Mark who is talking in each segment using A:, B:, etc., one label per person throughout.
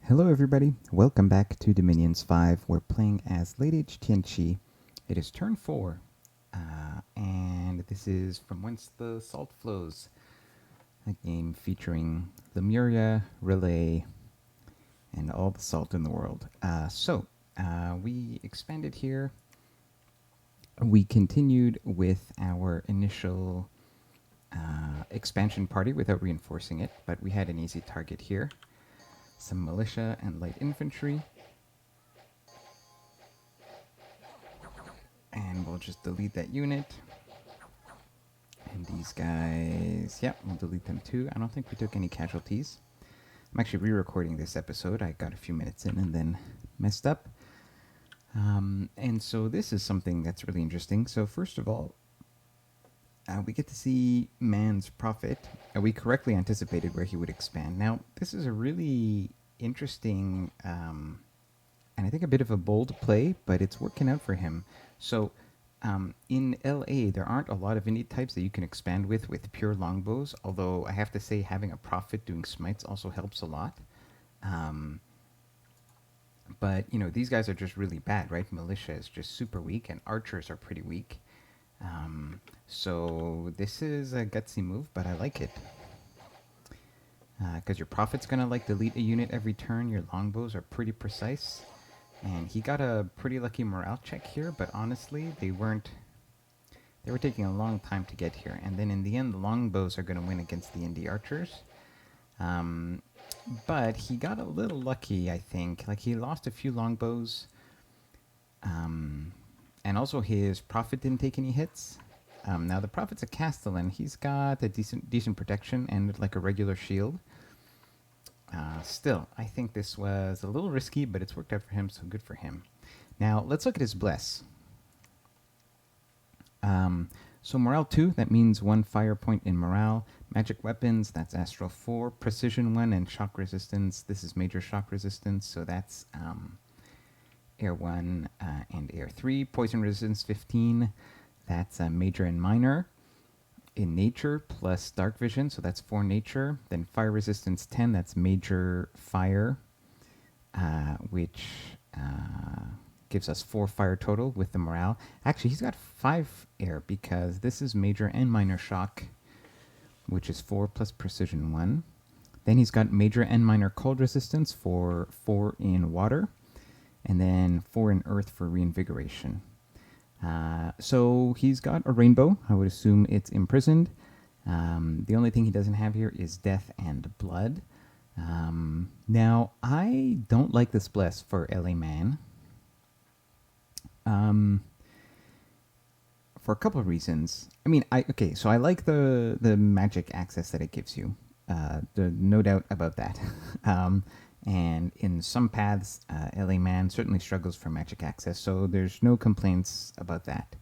A: Hello everybody, welcome back to Dominions 5. We're playing as Lady Tianqi. It is turn 4, and this is From Whence the Salt Flows, a game featuring Lemuria, Relay, and all the salt in the world. We expanded here. We continued with our initial expansion party without reinforcing it, but we had an easy target here. Some militia and light infantry. And we'll just delete that unit. And these guys, yep, we'll delete them too. I don't think we took any casualties. I'm actually re-recording this episode. I got a few minutes in and then messed up. And so this is something that's really interesting. So first of all, we get to see Man's Prophet. We correctly anticipated where he would expand. Now, this is a really interesting and I think a bit of a bold play, but it's working out for him. So in LA, there aren't a lot of indie types that you can expand with pure longbows, although I have to say having a prophet doing smites also helps a lot. But, you know, these guys are just really bad, right? Militia is just super weak, and archers are pretty weak. So this is a gutsy move, but I like it. Because your prophet's going to, like, delete a unit every turn. Your longbows are pretty precise. And he got a pretty lucky morale check here, but honestly, they were taking a long time to get here. And then in the end, the longbows are going to win against the indie archers. But he got a little lucky, I think. Like, he lost a few longbows. And also his prophet didn't take any hits. Now the prophet's a Castellan. He's got a decent protection and like a regular shield. Still, I think this was a little risky, but it's worked out for him, so good for him. Now, let's look at his bless. So morale 2, that means 1 fire point in morale. Magic weapons, that's astral 4. Precision 1 and shock resistance. This is major shock resistance, so that's air 1 and air 3. Poison resistance 15, that's major and minor. In nature plus dark vision, so that's 4 nature. Then fire resistance 10, that's major fire, which gives us 4 fire total with the morale. Actually, he's got 5 air because this is major and minor shock, which is 4 plus precision 1. Then he's got major and minor cold resistance for 4 in water, and then 4 in earth for reinvigoration. So he's got a rainbow. I would assume it's imprisoned. The only thing he doesn't have here is death and blood. Now, I don't like this bless for LA Man. For a couple of reasons. I mean, so I like the magic access that it gives you. No doubt about that. And in some paths, LA Man certainly struggles for magic access, so there's no complaints about that.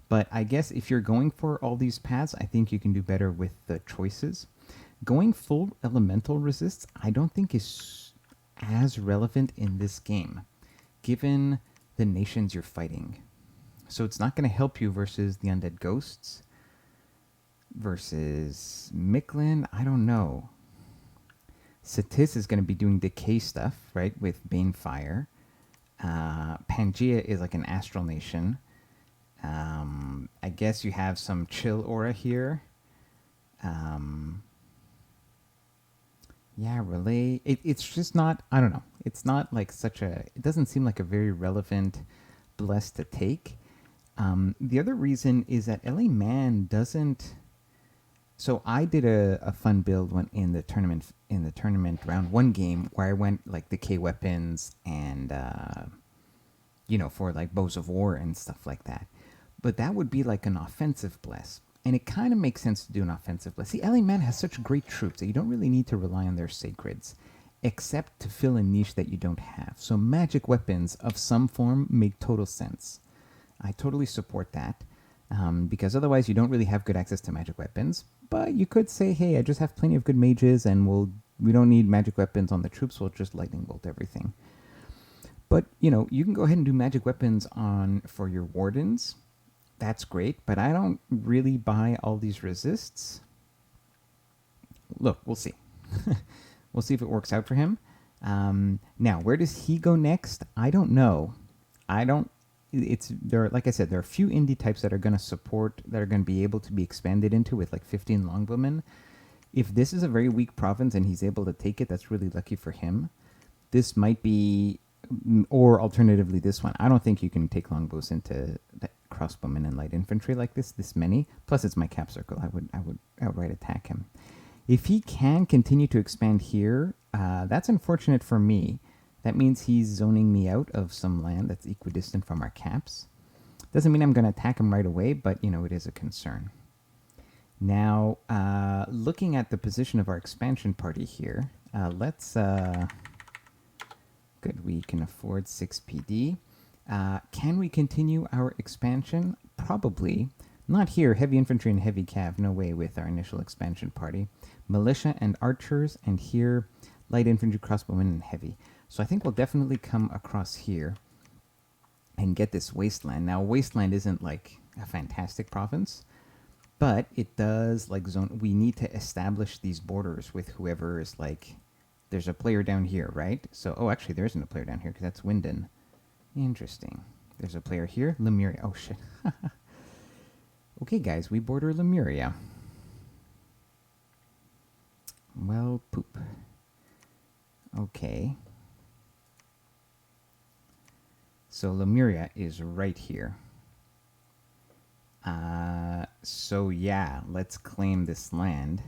A: But I guess if you're going for all these paths, I think you can do better with the choices. Going full elemental resists, I don't think is as relevant in this game, given the nations you're fighting. So it's not going to help you versus the undead ghosts. Versus Mictlan, I don't know. Satis is going to be doing decay stuff, right, with Banefire. Pangea is like an astral nation. I guess you have some chill aura here. Yeah, Relay. It's just not, I don't know. It's not like it doesn't seem like a very relevant bless to take. The other reason is that LA Man doesn't. So I did a fun build in the tournament round 1 game where I went like decay weapons and for like bows of war and stuff like that. But that would be like an offensive bless. And it kind of makes sense to do an offensive bless. See, LA Man has such great troops that you don't really need to rely on their sacreds, except to fill a niche that you don't have. So magic weapons of some form make total sense. I totally support that. Because otherwise you don't really have good access to magic weapons. But you could say, hey, I just have plenty of good mages and we don't need magic weapons on the troops, we'll just lightning bolt everything. But, you can go ahead and do magic weapons for your wardens. That's great, but I don't really buy all these resists. Look, we'll see. We'll see if it works out for him. Now, where does he go next? I don't know. I don't. It's there. Like I said, there are a few indie types that are going to support that are going to be able to be expanded into with like 15 longbowmen. If this is a very weak province and he's able to take it, that's really lucky for him. This might be, or alternatively, this one. I don't think you can take longbows into crossbowmen and light infantry like this. This many. Plus, it's my cap circle. I would outright attack him. If he can continue to expand here, that's unfortunate for me. That means he's zoning me out of some land that's equidistant from our caps. Doesn't mean I'm going to attack him right away, but it is a concern. Now, looking at the position of our expansion party here, let's. Good, we can afford 6 PD. Can we continue our expansion? Probably. Not here, heavy infantry and heavy cav, no way with our initial expansion party. Militia and archers, and here, light infantry, crossbowmen, and heavy. So I think we'll definitely come across here and get this wasteland. Now, wasteland isn't like a fantastic province, but it does like zone. We need to establish these borders with whoever is like. There's a player down here, right? So, oh, actually, there isn't a player down here because that's Winden. Interesting. There's a player here, Lemuria. Oh shit. Okay, guys, we border Lemuria. Well, poop. Okay. So Lemuria is right here. So yeah, let's claim this land.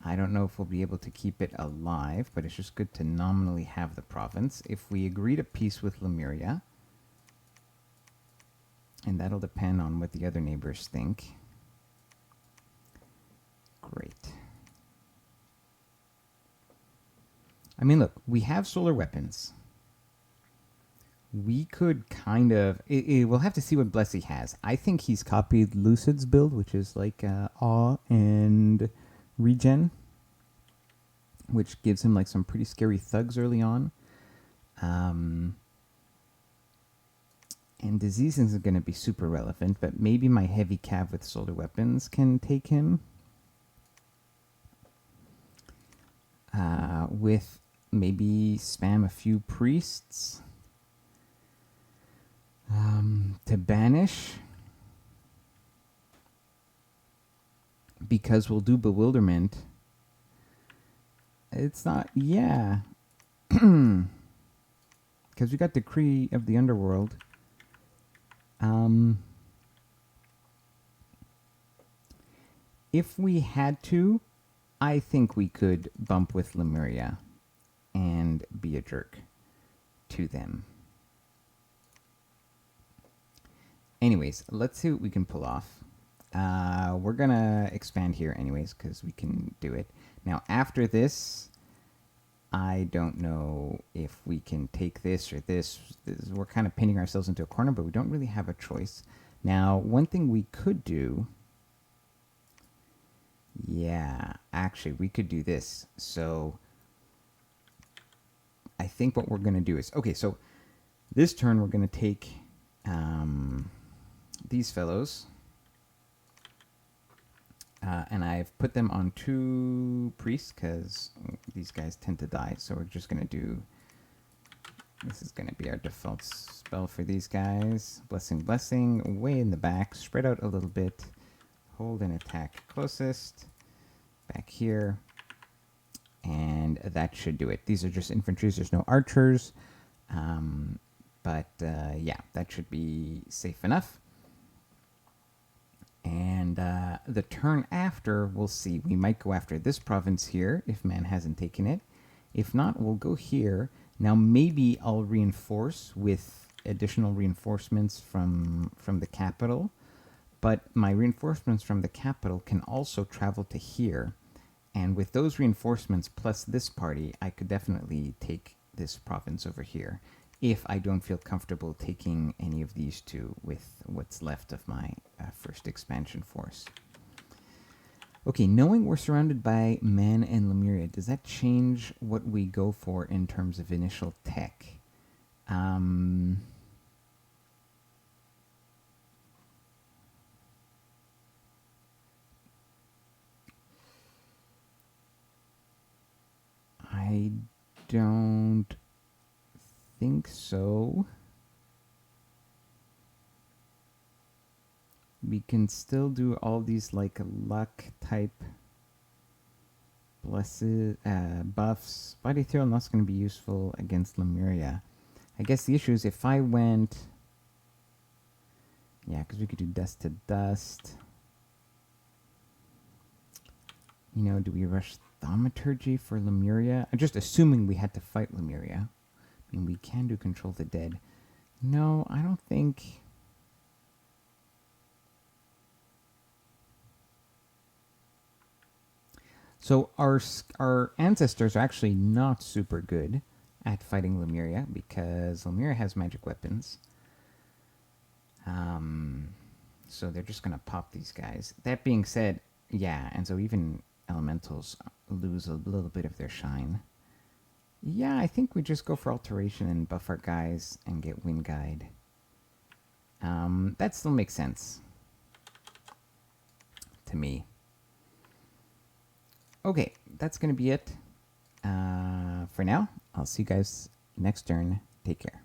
A: I don't know if we'll be able to keep it alive, but it's just good to nominally have the province. If we agree to peace with Lemuria, and that'll depend on what the other neighbors think. Great. I mean, look, we have solar weapons. We could kind of... we'll have to see what Blessy has. I think he's copied Lucid's build, which is like Awe and Regen, which gives him like some pretty scary thugs early on. And disease isn't going to be super relevant, but maybe my heavy cav with solar weapons can take him. With maybe spam a few priests to banish. Because we'll do bewilderment. It's not, yeah. Because we got Decree of the Underworld. If we had to, I think we could bump with Lemuria and be a jerk to them. Anyways, let's see what we can pull off. We're gonna expand here anyways because we can do it. Now after this, I don't know if we can take this or this. We're kind of pinning ourselves into a corner, but we don't really have a choice. Now, one thing we could do... Yeah, actually, we could do this. So, I think what we're going to do is... Okay, so this turn we're going to take these fellows. And I've put them on 2 priests because these guys tend to die. So we're just going to do... This is going to be our default spell for these guys. Blessing, blessing, way in the back. Spread out a little bit. Hold and attack closest. Back here. And that should do it. These are just infantries. There's no archers. Yeah, that should be safe enough. And the turn after, we'll see. We might go after this province here if man hasn't taken it. If not, we'll go here. Now maybe I'll reinforce with additional reinforcements from the capital. But my reinforcements from the capital can also travel to here. And with those reinforcements plus this party, I could definitely take this province over here if I don't feel comfortable taking any of these two with what's left of my first expansion force. Okay, knowing we're surrounded by Man and Lemuria, does that change what we go for in terms of initial tech? I don't think so. We can still do all these like luck type buffs. Body Ethereal Knot's going to be useful against Lemuria. I guess the issue is if I went... Yeah, because we could do Dust to Dust. You know, do we rush Thaumaturgy for Lemuria? I'm just assuming we had to fight Lemuria. I mean, we can do Control the Dead. No, I don't think... So our ancestors are actually not super good at fighting Lemuria because Lemuria has magic weapons. So they're just going to pop these guys. That being said, yeah, and so even elementals lose a little bit of their shine. Yeah, I think we just go for Alteration and buff our guys and get Wind Guide. That still makes sense to me. Okay, that's going to be it for now. I'll see you guys next turn. Take care.